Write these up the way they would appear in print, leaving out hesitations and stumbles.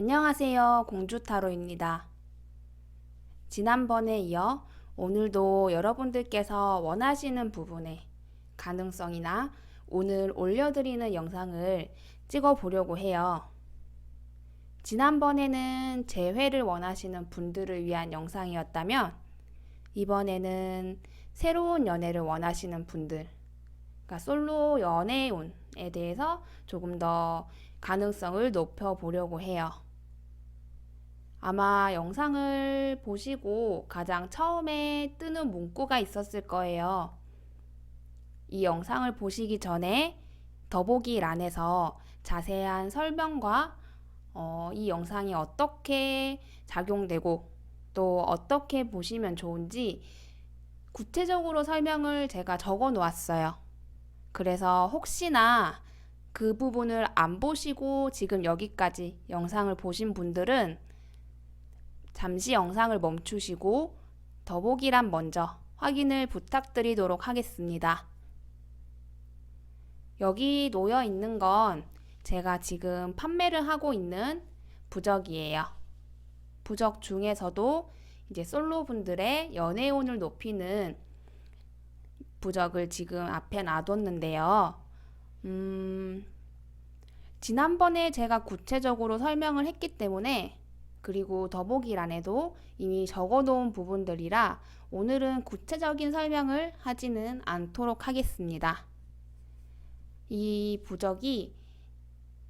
안녕하세요. 공주타로입니다. 지난번에 이어 오늘도 여러분들께서 원하시는 부분의 가능성이나 오늘 올려드리는 영상을 찍어 보려고 해요. 지난번에는 재회를 원하시는 분들을 위한 영상이었다면 이번에는 새로운 연애를 원하시는 분들, 그러니까 솔로 연애운에 대해서 조금 더 가능성을 높여 보려고 해요. 아마 영상을 보시고 가장 처음에 뜨는 문구가 있었을 거예요. 이 영상을 보시기 전에 더보기란에서 자세한 설명과 이 영상이 어떻게 작용되고 또 어떻게 보시면 좋은지 구체적으로 설명을 제가 적어 놓았어요. 그래서 혹시나 그 부분을 안 보시고 지금 여기까지 영상을 보신 분들은 잠시 영상을 멈추시고 더보기란 먼저 확인을 부탁드리도록 하겠습니다. 여기 놓여 있는 건 제가 지금 판매를 하고 있는 부적이에요. 부적 중에서도 이제 솔로분들의 연애운을 높이는 부적을 지금 앞에 놔뒀는데요. 지난번에 제가 구체적으로 설명을 했기 때문에 그리고 더보기란에도 이미 적어놓은 부분들이라 오늘은 구체적인 설명을 하지는 않도록 하겠습니다. 이 부적이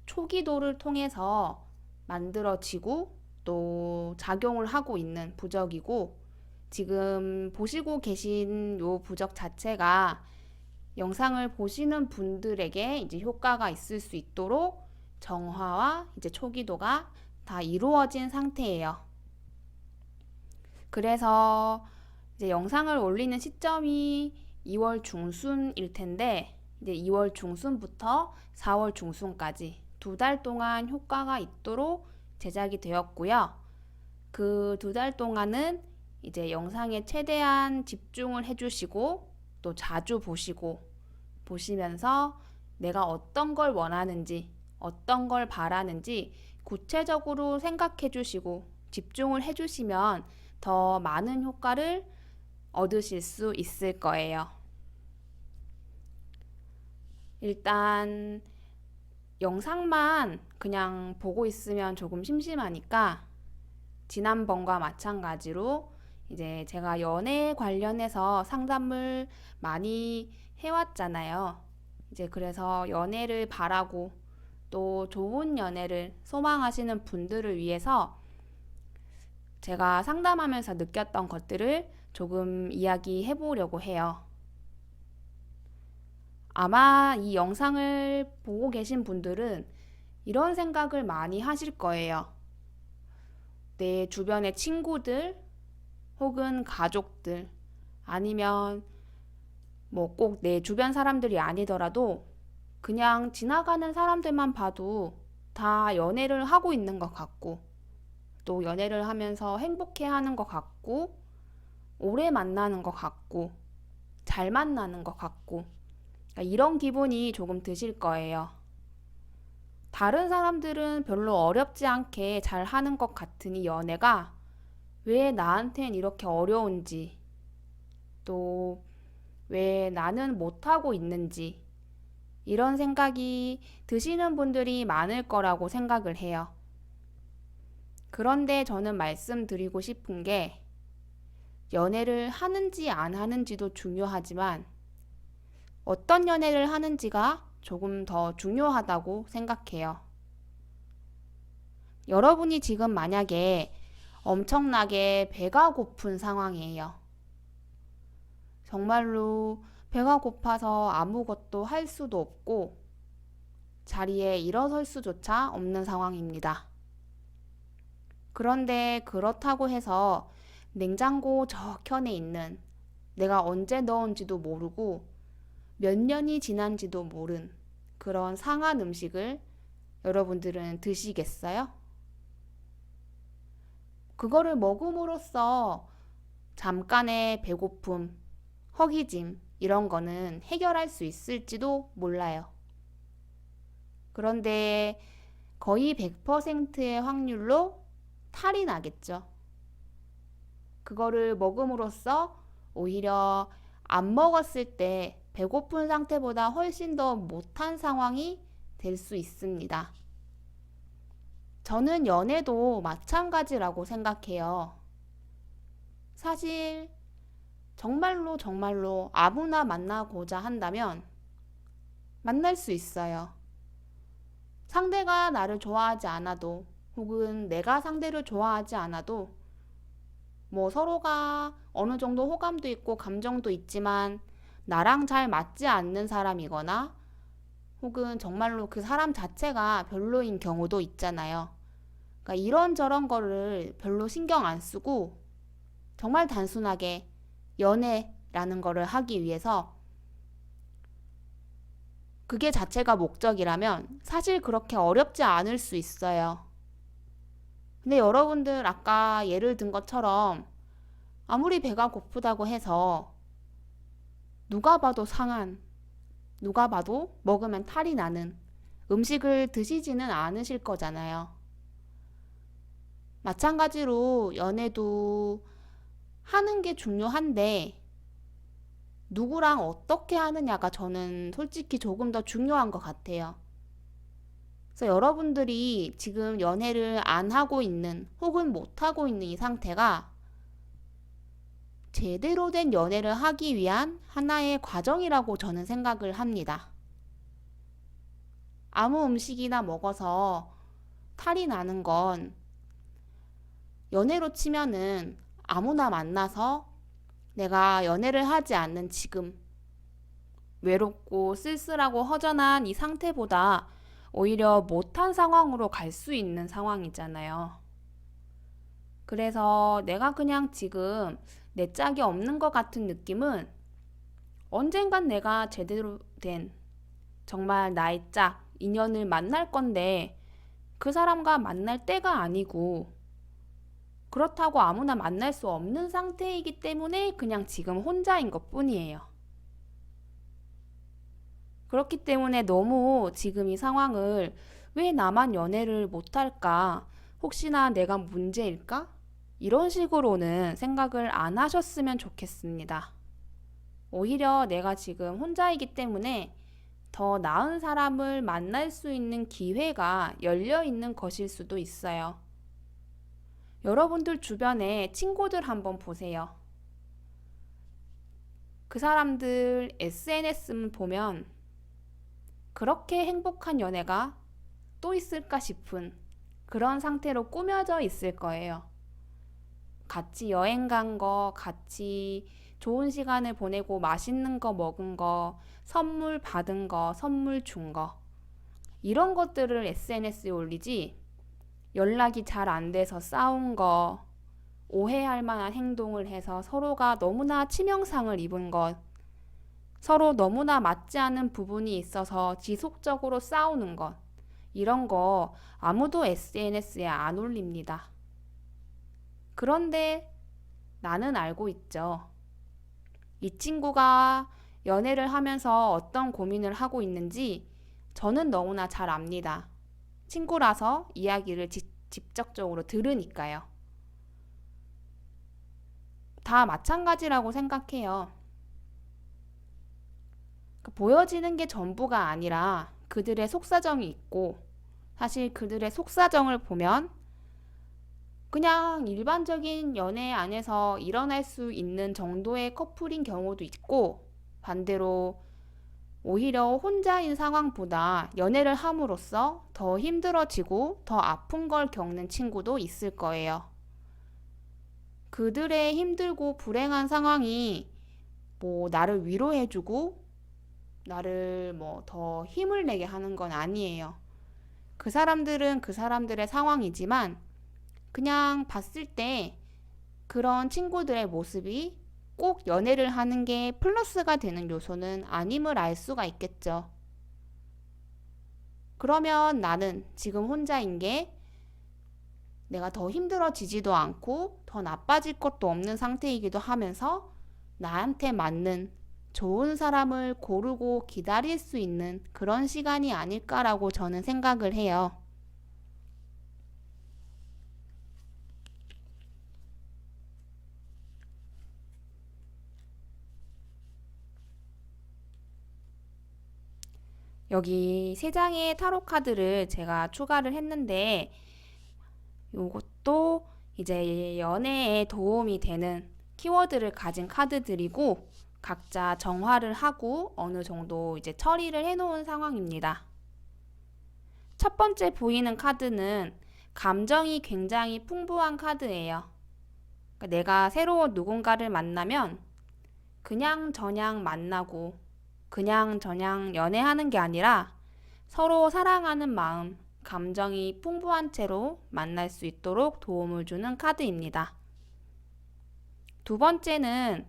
초기도를 통해서 만들어지고 또 작용을 하고 있는 부적이고 지금 보시고 계신 이 부적 자체가 영상을 보시는 분들에게 이제 효과가 있을 수 있도록 정화와 이제 초기도가 다 이루어진 상태예요. 그래서 이제 영상을 올리는 시점이 2월 중순일 텐데 이제 2월 중순부터 4월 중순까지 2달 동안 효과가 있도록 제작이 되었고요. 그 2달 동안은 이제 영상에 최대한 집중을 해주시고 또 자주 보시면서 내가 어떤 걸 원하는지 어떤 걸 바라는지 구체적으로 생각해 주시고 집중을 해 주시면 더 많은 효과를 얻으실 수 있을 거예요. 일단 영상만 그냥 보고 있으면 조금 심심하니까 지난번과 마찬가지로 이제 제가 연애 관련해서 상담을 많이 해왔잖아요. 이제 그래서 연애를 바라고 또 좋은 연애를 소망하시는 분들을 위해서 제가 상담하면서 느꼈던 것들을 조금 이야기해 보려고 해요. 아마 이 영상을 보고 계신 분들은 이런 생각을 많이 하실 거예요. 내 주변의 친구들 혹은 가족들 아니면 뭐 꼭 내 주변 사람들이 아니더라도 그냥 지나가는 사람들만 봐도 다 연애를 하고 있는 것 같고 또 연애를 하면서 행복해 하는 것 같고 오래 만나는 것 같고 잘 만나는 것 같고 그러니까 이런 기분이 조금 드실 거예요. 다른 사람들은 별로 어렵지 않게 잘 하는 것 같은 이 연애가 왜 나한텐 이렇게 어려운지 또 왜 나는 못하고 있는지 이런 생각이 드시는 분들이 많을 거라고 생각을 해요. 그런데 저는 말씀드리고 싶은 게 연애를 하는지 안 하는지도 중요하지만 어떤 연애를 하는지가 조금 더 중요하다고 생각해요. 여러분이 지금 만약에 엄청나게 배가 고픈 상황이에요. 정말로 배가 고파서 아무것도 할 수도 없고 자리에 일어설 수조차 없는 상황입니다. 그런데 그렇다고 해서 냉장고 저편에 있는 내가 언제 넣은지도 모르고 몇 년이 지난지도 모른 그런 상한 음식을 여러분들은 드시겠어요? 그거를 먹음으로써 잠깐의 배고픔, 허기짐 이런 거는 해결할 수 있을지도 몰라요. 그런데 거의 100%의 확률로 탈이 나겠죠. 그거를 먹음으로써 오히려 안 먹었을 때 배고픈 상태보다 훨씬 더 못한 상황이 될 수 있습니다. 저는 연애도 마찬가지라고 생각해요. 사실 정말로 아무나 만나고자 한다면 만날 수 있어요. 상대가 나를 좋아하지 않아도 혹은 내가 상대를 좋아하지 않아도 뭐 서로가 어느 정도 호감도 있고 감정도 있지만 나랑 잘 맞지 않는 사람이거나 혹은 정말로 그 사람 자체가 별로인 경우도 있잖아요. 그러니까 이런저런 거를 별로 신경 안 쓰고 정말 단순하게 연애라는 거를 하기 위해서 그게 자체가 목적이라면 사실 그렇게 어렵지 않을 수 있어요. 근데 여러분들 아까 예를 든 것처럼 아무리 배가 고프다고 해서 누가 봐도 상한, 누가 봐도 먹으면 탈이 나는 음식을 드시지는 않으실 거잖아요. 마찬가지로 연애도 하는 게 중요한데 누구랑 어떻게 하느냐가 저는 솔직히 조금 더 중요한 것 같아요. 그래서 여러분들이 지금 연애를 안 하고 있는 혹은 못 하고 있는 이 상태가 제대로 된 연애를 하기 위한 하나의 과정이라고 저는 생각을 합니다. 아무 음식이나 먹어서 탈이 나는 건 연애로 치면은 아무나 만나서 내가 연애를 하지 않는 지금 외롭고 쓸쓸하고 허전한 이 상태보다 오히려 못한 상황으로 갈 수 있는 상황이잖아요. 그래서 내가 그냥 지금 내 짝이 없는 것 같은 느낌은 언젠간 내가 제대로 된 정말 나의 짝, 인연을 만날 건데 그 사람과 만날 때가 아니고 그렇다고 아무나 만날 수 없는 상태이기 때문에 그냥 지금 혼자인 것 뿐이에요. 그렇기 때문에 너무 지금 이 상황을 왜 나만 연애를 못할까? 혹시나 내가 문제일까? 이런 식으로는 생각을 안 하셨으면 좋겠습니다. 오히려 내가 지금 혼자이기 때문에 더 나은 사람을 만날 수 있는 기회가 열려 있는 것일 수도 있어요. 여러분들 주변에 친구들 한번 보세요. 그 사람들 SNS 보면 그렇게 행복한 연애가 또 있을까 싶은 그런 상태로 꾸며져 있을 거예요. 같이 여행 간 거, 같이 좋은 시간을 보내고 맛있는 거 먹은 거, 선물 받은 거, 선물 준 거. 이런 것들을 SNS에 올리지 연락이 잘 안 돼서 싸운 거, 오해할 만한 행동을 해서 서로가 너무나 치명상을 입은 것, 서로 너무나 맞지 않은 부분이 있어서 지속적으로 싸우는 것, 이런 거 아무도 SNS에 안 올립니다. 그런데 나는 알고 있죠. 이 친구가 연애를 하면서 어떤 고민을 하고 있는지 저는 너무나 잘 압니다. 친구라서 이야기를 직접적으로 들으니까요. 다 마찬가지라고 생각해요. 보여지는 게 전부가 아니라 그들의 속사정이 있고 사실 그들의 속사정을 보면 그냥 일반적인 연애 안에서 일어날 수 있는 정도의 커플인 경우도 있고 반대로 오히려 혼자인 상황보다 연애를 함으로써 더 힘들어지고 더 아픈 걸 겪는 친구도 있을 거예요. 그들의 힘들고 불행한 상황이 뭐 나를 위로해주고 나를 뭐 더 힘을 내게 하는 건 아니에요. 그 사람들은 그 사람들의 상황이지만 그냥 봤을 때 그런 친구들의 모습이 꼭 연애를 하는 게 플러스가 되는 요소는 아님을 알 수가 있겠죠. 그러면 나는 지금 혼자인 게 내가 더 힘들어지지도 않고 더 나빠질 것도 없는 상태이기도 하면서 나한테 맞는 좋은 사람을 고르고 기다릴 수 있는 그런 시간이 아닐까라고 저는 생각을 해요. 여기 세 장의 타로 카드를 제가 추가를 했는데 요것도 이제 연애에 도움이 되는 키워드를 가진 카드들이고 각자 정화를 하고 어느 정도 이제 처리를 해놓은 상황입니다. 첫 번째 보이는 카드는 감정이 굉장히 풍부한 카드예요. 그러니까 내가 새로운 누군가를 만나면 그냥 저냥 만나고 그냥 저냥 연애하는 게 아니라 서로 사랑하는 마음, 감정이 풍부한 채로 만날 수 있도록 도움을 주는 카드입니다. 두 번째는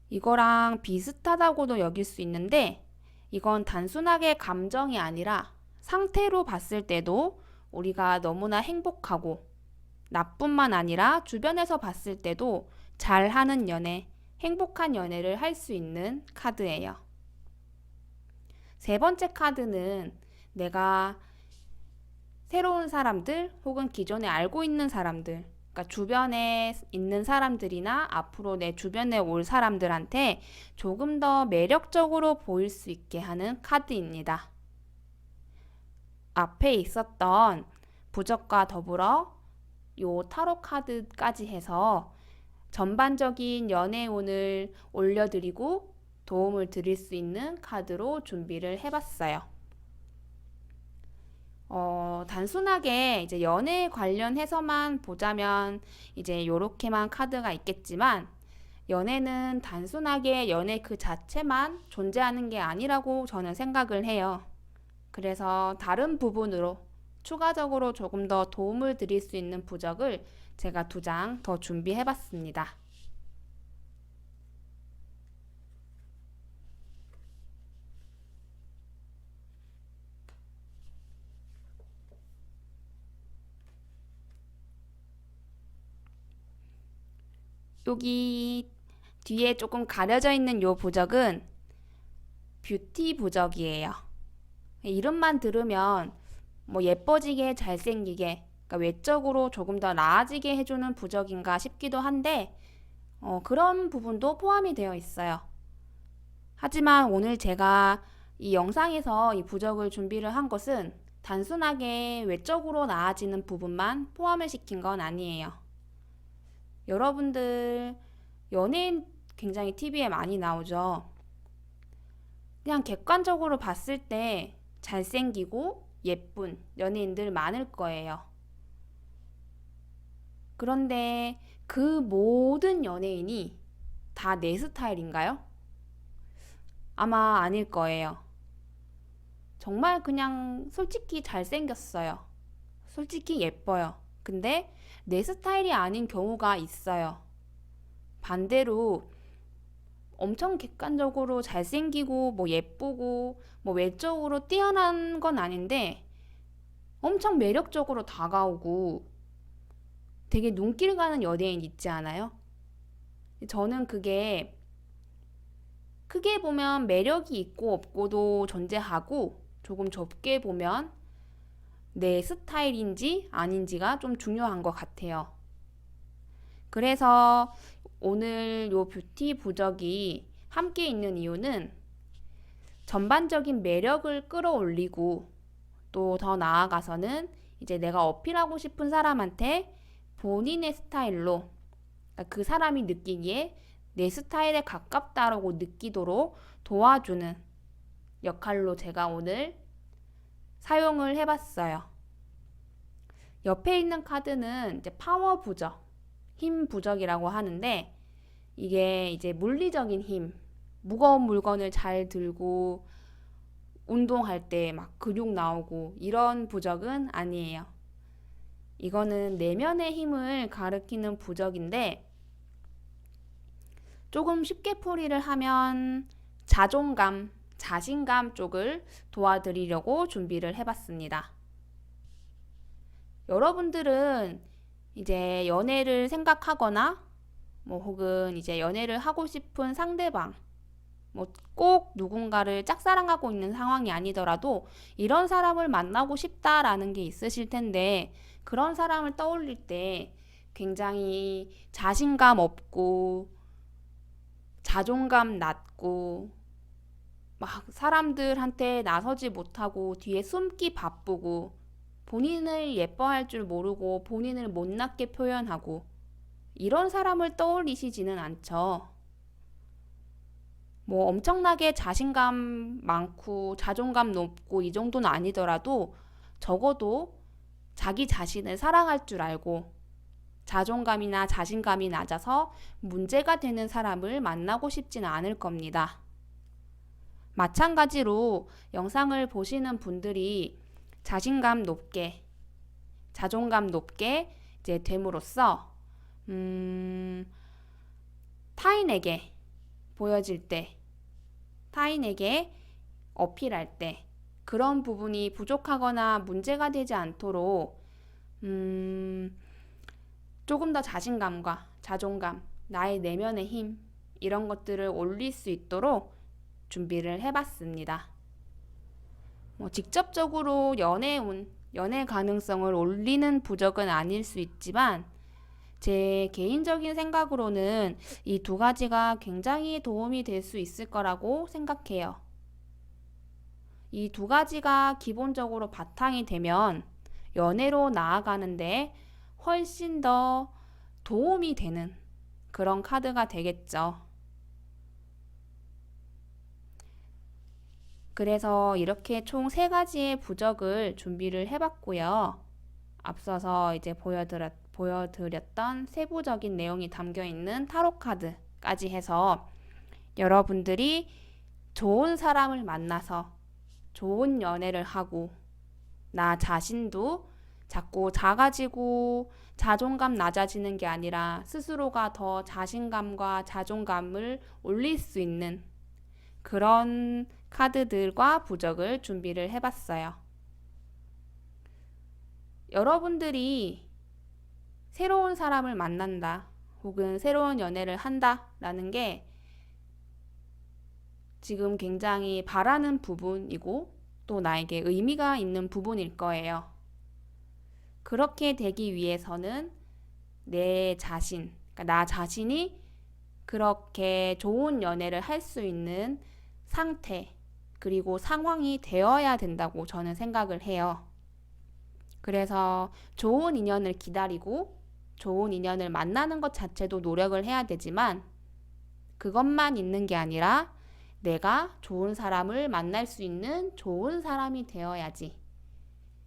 이거랑 비슷하다고도 여길 수 있는데 이건 단순하게 감정이 아니라 상태로 봤을 때도 우리가 너무나 행복하고 나뿐만 아니라 주변에서 봤을 때도 잘하는 연애, 행복한 연애를 할 수 있는 카드예요. 세 번째 카드는 내가 새로운 사람들 혹은 기존에 알고 있는 사람들, 그러니까 주변에 있는 사람들이나 앞으로 내 주변에 올 사람들한테 조금 더 매력적으로 보일 수 있게 하는 카드입니다. 앞에 있었던 부적과 더불어 요 타로 카드까지 해서 전반적인 연애운을 올려드리고 도움을 드릴 수 있는 카드로 준비를 해봤어요. 단순하게 이제 연애 관련해서만 보자면 이제 요렇게만 카드가 있겠지만 연애는 단순하게 연애 그 자체만 존재하는 게 아니라고 저는 생각을 해요. 그래서 다른 부분으로 추가적으로 조금 더 도움을 드릴 수 있는 부적을 제가 2장 더 준비해 봤습니다. 여기 뒤에 조금 가려져 있는 요 부적은 뷰티 부적이에요. 이름만 들으면 뭐 예뻐지게 잘생기게 그러니까 외적으로 조금 더 나아지게 해주는 부적인가 싶기도 한데 그런 부분도 포함이 되어 있어요. 하지만 오늘 제가 이 영상에서 이 부적을 준비를 한 것은 단순하게 외적으로 나아지는 부분만 포함을 시킨 건 아니에요. 여러분들 연예인 굉장히 TV에 많이 나오죠. 그냥 객관적으로 봤을 때 잘생기고 예쁜 연예인들 많을 거예요. 그런데 그 모든 연예인이 다 내 스타일인가요? 아마 아닐 거예요. 정말 그냥 솔직히 잘생겼어요. 솔직히 예뻐요. 근데 내 스타일이 아닌 경우가 있어요. 반대로 엄청 객관적으로 잘생기고 뭐 예쁘고 뭐 외적으로 뛰어난 건 아닌데 엄청 매력적으로 다가오고 되게 눈길 가는 연예인 있지 않아요? 저는 그게 크게 보면 매력이 있고 없고도 존재하고 조금 좁게 보면 내 스타일인지 아닌지가 좀 중요한 것 같아요. 그래서 오늘 요 뷰티 부적이 함께 있는 이유는 전반적인 매력을 끌어올리고 또 더 나아가서는 이제 내가 어필하고 싶은 사람한테 본인의 스타일로 그러니까 그 사람이 느끼기에 내 스타일에 가깝다라고 느끼도록 도와주는 역할로 제가 오늘 사용을 해봤어요. 옆에 있는 카드는 이제 파워 부적, 힘 부적이라고 하는데 이게 이제 물리적인 힘, 무거운 물건을 잘 들고 운동할 때 막 근육 나오고 이런 부적은 아니에요. 이거는 내면의 힘을 가리키는 부적인데 조금 쉽게 풀이를 하면 자존감, 자신감 쪽을 도와드리려고 준비를 해봤습니다. 여러분들은 이제 연애를 생각하거나 뭐 혹은 이제 연애를 하고 싶은 상대방 뭐 꼭 누군가를 짝사랑하고 있는 상황이 아니더라도 이런 사람을 만나고 싶다라는 게 있으실 텐데 그런 사람을 떠올릴 때 굉장히 자신감 없고 자존감 낮고 막 사람들한테 나서지 못하고 뒤에 숨기 바쁘고 본인을 예뻐할 줄 모르고 본인을 못났게 표현하고 이런 사람을 떠올리시지는 않죠. 뭐 엄청나게 자신감 많고 자존감 높고 이 정도는 아니더라도 적어도 자기 자신을 사랑할 줄 알고 자존감이나 자신감이 낮아서 문제가 되는 사람을 만나고 싶지는 않을 겁니다. 마찬가지로 영상을 보시는 분들이 자신감 높게, 자존감 높게 이제 됨으로써 타인에게 보여질 때, 타인에게 어필할 때 그런 부분이 부족하거나 문제가 되지 않도록 조금 더 자신감과 자존감, 나의 내면의 힘 이런 것들을 올릴 수 있도록 준비를 해봤습니다. 직접적으로 연애 가능성을 올리는 부적은 아닐 수 있지만 제 개인적인 생각으로는 이 두 가지가 굉장히 도움이 될 수 있을 거라고 생각해요. 이 두 가지가 기본적으로 바탕이 되면 연애로 나아가는데 훨씬 더 도움이 되는 그런 카드가 되겠죠. 그래서 이렇게 총 3가지의 부적을 준비를 해봤고요. 앞서서 이제 보여드렸던 세부적인 내용이 담겨 있는 타로 카드까지 해서 여러분들이 좋은 사람을 만나서 좋은 연애를 하고 나 자신도 자꾸 작아지고 자존감 낮아지는 게 아니라 스스로가 더 자신감과 자존감을 올릴 수 있는 그런 카드들과 부적을 준비를 해봤어요. 여러분들이 새로운 사람을 만난다 혹은 새로운 연애를 한다 라는 게 지금 굉장히 바라는 부분이고 또 나에게 의미가 있는 부분일 거예요. 그렇게 되기 위해서는 내 자신, 그러니까 나 자신이 그렇게 좋은 연애를 할 수 있는 상태 그리고 상황이 되어야 된다고 저는 생각을 해요. 그래서 좋은 인연을 기다리고 좋은 인연을 만나는 것 자체도 노력을 해야 되지만 그것만 있는 게 아니라 내가 좋은 사람을 만날 수 있는 좋은 사람이 되어야지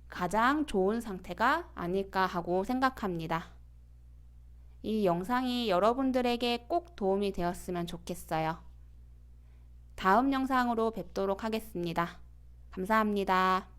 가장 좋은 상태가 아닐까 하고 생각합니다. 이 영상이 여러분들에게 꼭 도움이 되었으면 좋겠어요. 다음 영상으로 뵙도록 하겠습니다. 감사합니다.